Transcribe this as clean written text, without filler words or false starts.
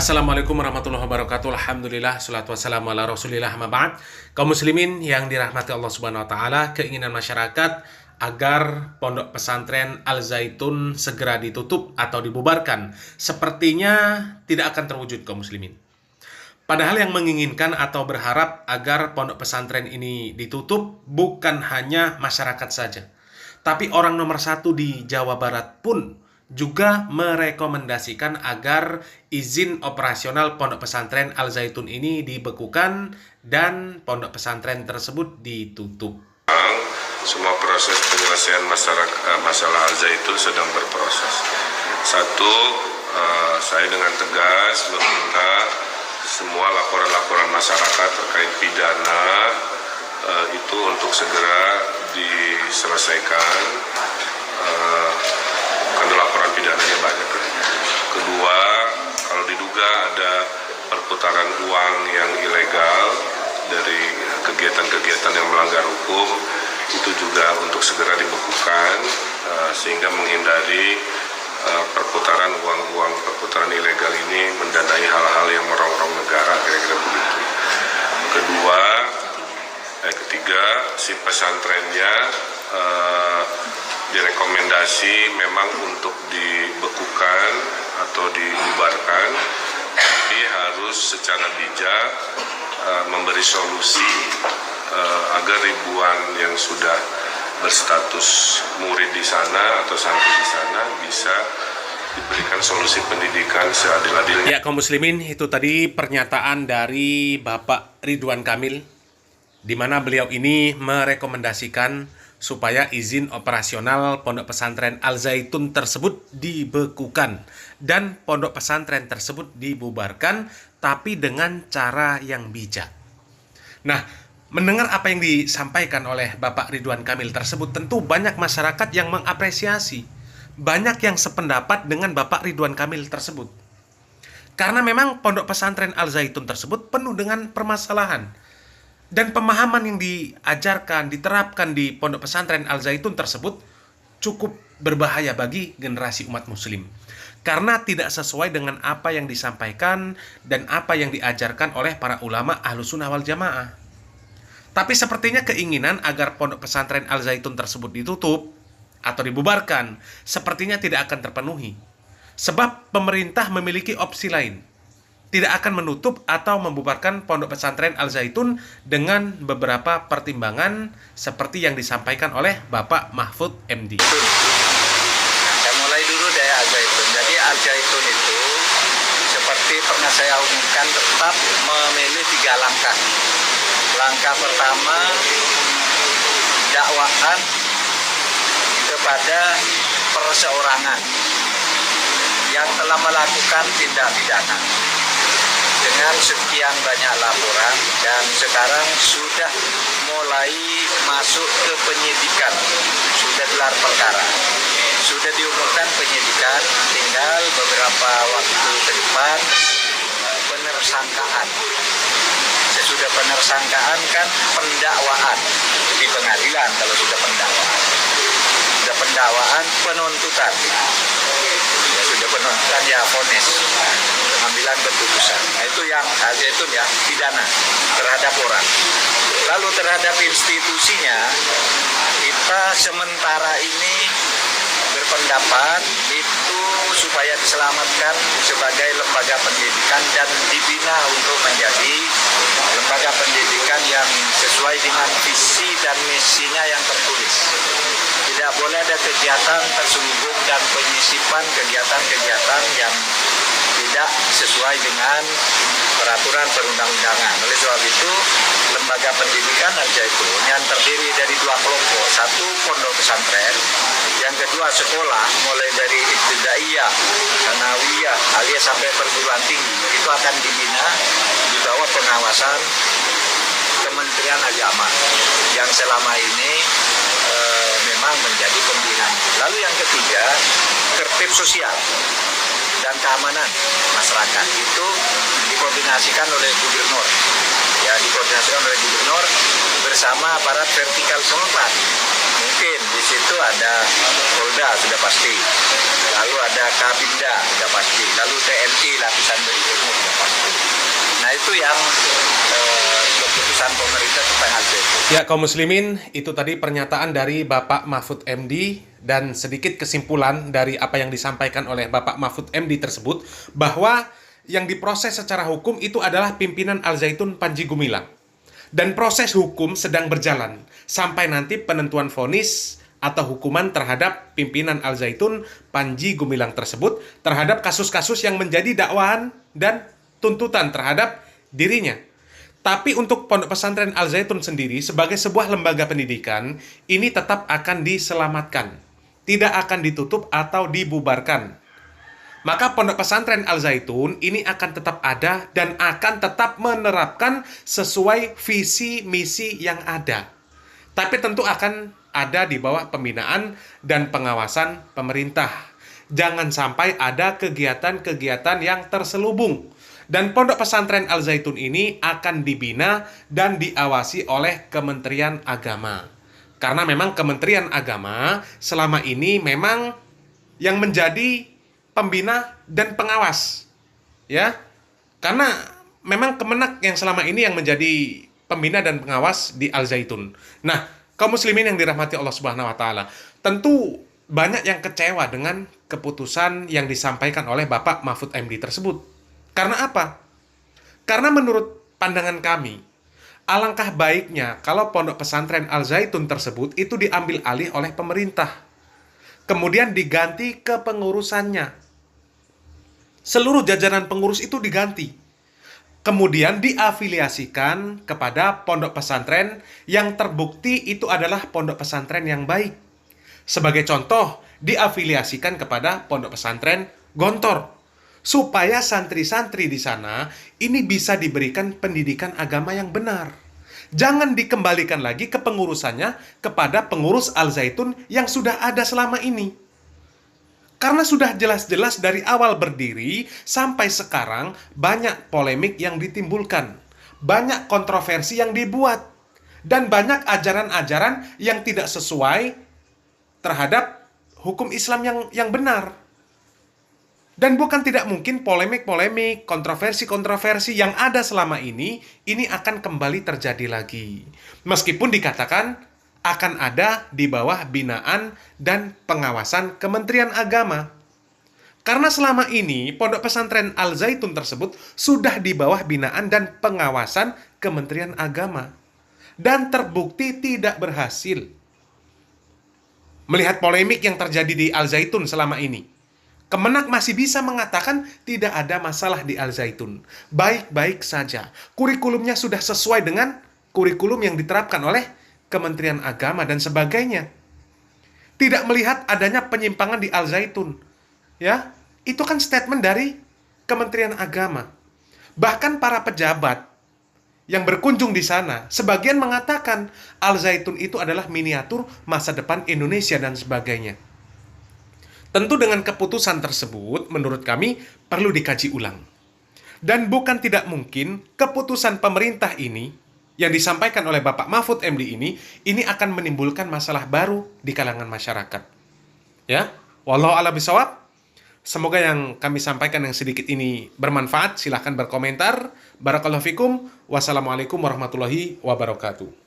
Assalamualaikum warahmatullahi wabarakatuh. Alhamdulillah, salatu wassalamu ala rasulillah, amma ba'd. Kaum muslimin yang dirahmati Allah subhanahu wa ta'ala, keinginan masyarakat agar pondok pesantren Al Zaitun segera ditutup atau dibubarkan sepertinya tidak akan terwujud, kaum muslimin. Padahal yang menginginkan atau berharap agar pondok pesantren ini ditutup bukan hanya masyarakat saja, tapi orang nomor satu di Jawa Barat pun juga merekomendasikan agar izin operasional pondok pesantren Al Zaitun ini dibekukan dan pondok pesantren tersebut ditutup. Semua proses penyelesaian masalah Al Zaitun sedang berproses. Satu, saya dengan tegas meminta semua laporan-laporan masyarakat terkait pidana itu untuk segera diselesaikan. Karena laporan pidananya banyak. Kedua, kalau diduga ada perputaran uang yang ilegal dari kegiatan-kegiatan yang melanggar hukum, itu juga untuk segera dibekukan sehingga menghindari perputaran perputaran ilegal ini mendanai hal-hal yang merongrong negara, kira-kira begitu. Ketiga, si pesantrennya direkomendasi memang untuk dibekukan atau dibubarkan, tapi harus secara bijak memberi solusi agar ribuan yang sudah berstatus murid di sana atau santri di sana bisa diberikan solusi pendidikan seadil-adilnya. Ya, kaum muslimin, itu tadi pernyataan dari Bapak Ridwan Kamil, di mana beliau ini merekomendasikan supaya izin operasional pondok pesantren Al Zaitun tersebut dibekukan dan pondok pesantren tersebut dibubarkan, tapi dengan cara yang bijak. Nah, mendengar apa yang disampaikan oleh Bapak Ridwan Kamil tersebut, tentu banyak masyarakat yang mengapresiasi, banyak yang sependapat dengan Bapak Ridwan Kamil tersebut. Karena memang pondok pesantren Al Zaitun tersebut penuh dengan permasalahan. Dan pemahaman yang diajarkan, diterapkan di pondok pesantren Al Zaitun tersebut cukup berbahaya bagi generasi umat muslim. Karena tidak sesuai dengan apa yang disampaikan dan apa yang diajarkan oleh para ulama Ahlussunnah wal Jamaah. Tapi sepertinya keinginan agar pondok pesantren Al Zaitun tersebut ditutup atau dibubarkan sepertinya tidak akan terpenuhi. Sebab pemerintah memiliki opsi lain. Tidak akan menutup atau membubarkan pondok pesantren Al Zaitun dengan beberapa pertimbangan seperti yang disampaikan oleh Bapak Mahfud MD. Saya mulai dulu dari Al Zaitun. Jadi Al Zaitun itu seperti pernah saya umumkan tetap memilih 3 langkah. Langkah pertama, dakwaan kepada perseorangan yang telah melakukan tindak pidana. Dengan sekian banyak laporan dan sekarang sudah mulai masuk ke penyidikan, sudah gelar perkara, sudah diumumkan penyidikan, tinggal beberapa waktu ke depan penersangkaan. Sesudah penersangkaan kan pendakwaan di pengadilan. Kalau sudah pendakwaan penuntutan, sudah penuntutan ya vonis, pengambilan keputusan. Nah, itu yang itu ya pidana terhadap orang. Lalu terhadap institusinya, kita sementara ini berpendapat itu supaya diselamatkan sebagai lembaga pendidikan dan dibina untuk menjadi lembaga pendidikan yang sesuai dengan visi dan misinya yang tertulis. Tidak boleh ada kegiatan terselubung dan penyisipan kegiatan-kegiatan yang tidak sesuai dengan peraturan perundang-undangan. Oleh sebab itu, lembaga pendidikan Al Zaitun yang terdiri dari 2 kelompok, satu pondok pesantren, yang kedua sekolah, mulai dari ibtidaiyah, sanawiyah, alias sampai perguruan tinggi, itu akan dibina di bawah pengawasan Kementerian Agama yang selama ini memang menjadi pembinaan. Lalu yang ketiga, tertib sosial dan keamanan masyarakat itu dikoordinasikan oleh gubernur. Ya, dikoordinasikan oleh gubernur bersama aparat vertikal setempat. Mungkin di situ ada Polda sudah pasti. lalu ada Kabinda sudah pasti, lalu TNI lapisan berikutnya sudah pasti. Nah itu yang keputusan pemerintah tentang hal itu. Ya, kaum muslimin, itu tadi pernyataan dari Bapak Mahfud MD dan sedikit kesimpulan dari apa yang disampaikan oleh Bapak Mahfud MD tersebut, bahwa yang diproses secara hukum itu adalah pimpinan Al Zaitun Panji Gumilang. Dan proses hukum sedang berjalan sampai nanti penentuan vonis atau hukuman terhadap pimpinan Al Zaitun Panji Gumilang tersebut terhadap kasus-kasus yang menjadi dakwaan dan tuntutan terhadap dirinya. Tapi untuk Pondok Pesantren Al Zaitun sendiri sebagai sebuah lembaga pendidikan, ini tetap akan diselamatkan, tidak akan ditutup atau dibubarkan. Maka Pondok Pesantren Al Zaitun ini akan tetap ada dan akan tetap menerapkan sesuai visi misi yang ada. Tapi tentu akan ada di bawah pembinaan dan pengawasan pemerintah. Jangan sampai ada kegiatan-kegiatan yang terselubung. Dan Pondok Pesantren Al Zaitun ini akan dibina dan diawasi oleh Kementerian Agama. Karena memang Kementerian Agama selama ini memang yang menjadi pembina dan pengawas. Ya. Karena memang Kemenak yang selama ini yang menjadi pembina dan pengawas di Al Zaitun. Nah, kaum muslimin yang dirahmati Allah Subhanahu wa taala, tentu banyak yang kecewa dengan keputusan yang disampaikan oleh Bapak Mahfud MD tersebut. Karena apa? Karena menurut pandangan kami, alangkah baiknya kalau Pondok Pesantren Al Zaitun tersebut itu diambil alih oleh pemerintah. Kemudian diganti kepengurusannya. Seluruh jajaran pengurus itu diganti. Kemudian diafiliasikan kepada pondok pesantren yang terbukti itu adalah pondok pesantren yang baik. Sebagai contoh, diafiliasikan kepada pondok pesantren Gontor, supaya santri-santri di sana ini bisa diberikan pendidikan agama yang benar. Jangan dikembalikan lagi ke pengurusannya kepada pengurus Al Zaitun yang sudah ada selama ini. Karena sudah jelas-jelas dari awal berdiri sampai sekarang banyak polemik yang ditimbulkan, banyak kontroversi yang dibuat, dan banyak ajaran-ajaran yang tidak sesuai terhadap hukum Islam yang benar. Dan bukan tidak mungkin polemik-polemik, kontroversi-kontroversi yang ada selama ini akan kembali terjadi lagi. Meskipun dikatakan akan ada di bawah binaan dan pengawasan Kementerian Agama. Karena selama ini Pondok Pesantren Al Zaitun tersebut sudah di bawah binaan dan pengawasan Kementerian Agama. Dan terbukti tidak berhasil. Melihat polemik yang terjadi di Al Zaitun selama ini, Kemenak masih bisa mengatakan tidak ada masalah di Al Zaitun. Baik-baik saja. Kurikulumnya sudah sesuai dengan kurikulum yang diterapkan oleh Kementerian Agama dan sebagainya. Tidak melihat adanya penyimpangan di Al Zaitun. Ya, itu kan statement dari Kementerian Agama. Bahkan para pejabat yang berkunjung di sana, sebagian mengatakan Al Zaitun itu adalah miniatur masa depan Indonesia dan sebagainya. Tentu dengan keputusan tersebut, menurut kami, perlu dikaji ulang. Dan bukan tidak mungkin keputusan pemerintah ini, yang disampaikan oleh Bapak Mahfud MD ini akan menimbulkan masalah baru di kalangan masyarakat. Ya, wallahu a'lam bishawab. Semoga yang kami sampaikan yang sedikit ini bermanfaat. Silahkan berkomentar. Barakallahu fikum. Wassalamualaikum warahmatullahi wabarakatuh.